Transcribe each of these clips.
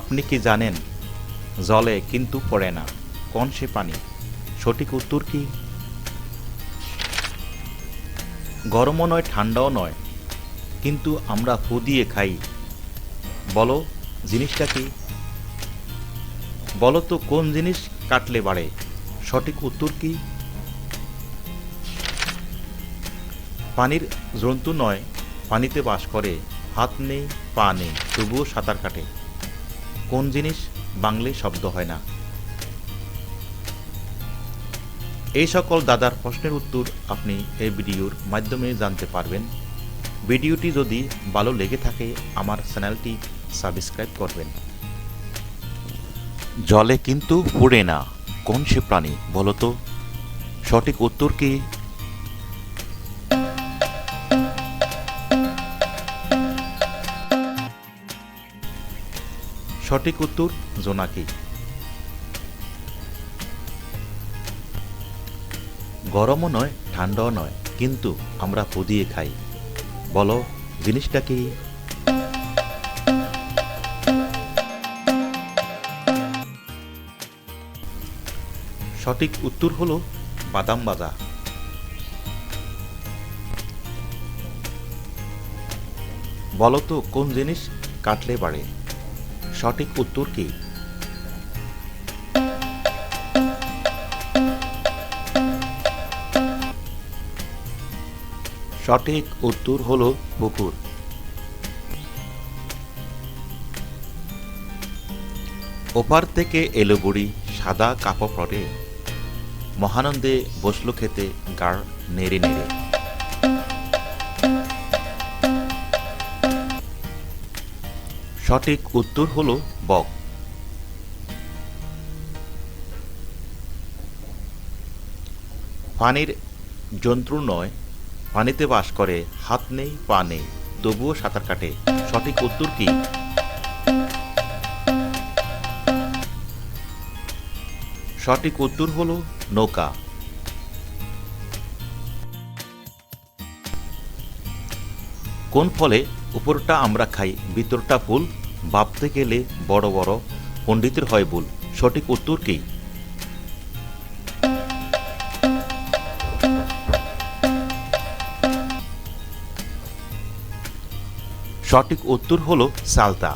আপনি কি জানেন জলে কিন্তু পড়ে না কোন সে পানি? সঠিক উত্তর কি? গরমও নয় ঠান্ডাও নয়, কিন্তু আমরা ফু দিয়ে খাই। বলো জিনিসটা কি? বলো তো কোন জিনিস কাটলে বাড়ে? সঠিক উত্তর কি? পানির জন্তু নয়, পানিতে বাস করে, হাত নেই পা নেই তবুও সাঁতার কাটে। কোন জিনিস বাংলায় শব্দ হয় না? এই সকল দাদার প্রশ্নের উত্তর আপনি এই ভিডিওর মাধ্যমে জানতে পারবেন। ভিডিওটি যদি ভালো লেগে থাকে আমার চ্যানেলটি সাবস্ক্রাইব করবেন। জলে কিন্তু পড়ে না কোন সে প্রাণী? বলো তো সঠিক উত্তর কি? সঠিক উত্তর জোনাকি। গরমও নয় ঠান্ডাও নয়, কিন্তু আমরা ফু দিয়ে খাই। বলো জিনিসটা কি? সঠিক উত্তর হলো বাদাম ভাজা। বলো তো কোন জিনিস কাটলে বাড়ে? সঠিক উত্তর কি? সঠিক উত্তর হলো পুকুর। ওপার থেকে এলো বুড়ি সাদা কাপড় পরে, মহানন্দে বসলো খেতে গাড় নেড়ে নেড়ে। সঠিক উত্তর হলো বক। পানির জন্তু নয়, পানিতে বাস করে, হাত নেই পা নেই তবুও সাঁতার কাটে। সঠিক উত্তর কি? সঠিক উত্তর হলো নৌকা। কোন ফলে উপরটা আমরা খাই ভিতরটা ফুল? ভাবতে গেলে বড় বড় পণ্ডিতের হয় ভুল। সঠিক উত্তর কি? সঠিক উত্তর হলো সালতা।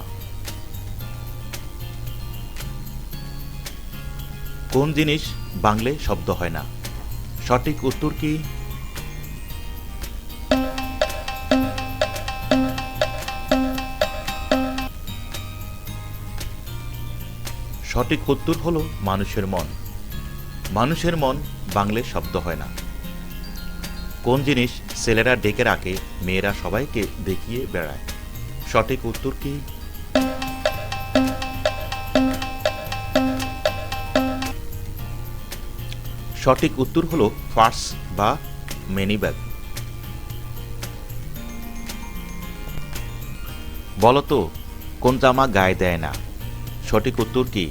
কোন জিনিস বাংলায় শব্দ হয় না? সঠিক উত্তর কি? সঠিক উত্তর হলো মানুষের মন। মানুষের মন বাংলায় শব্দ হয় না। কোন জিনিস ছেলেরা ডেকে রাখে, মেয়েরা সবাইকে দেখিয়ে বেড়ায়? সঠিক উত্তর কি? সঠিক উত্তর হলো পার্স বা মিনি ব্যাগ। বলো তো কোন জামা গায়ে দেয় না? সঠিক উত্তর কি?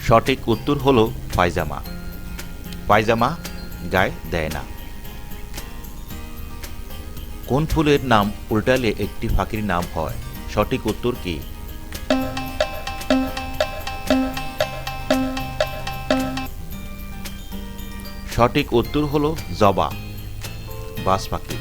সঠিক উত্তর হলো পায়জামা। পায়জামা গায়ে দেয় না। কোন ফুলের নাম উল্টালে একটি পাখির নাম হয়? সঠিক উত্তর কি? সঠিক উত্তর হলো জবা, বাজ পাখি।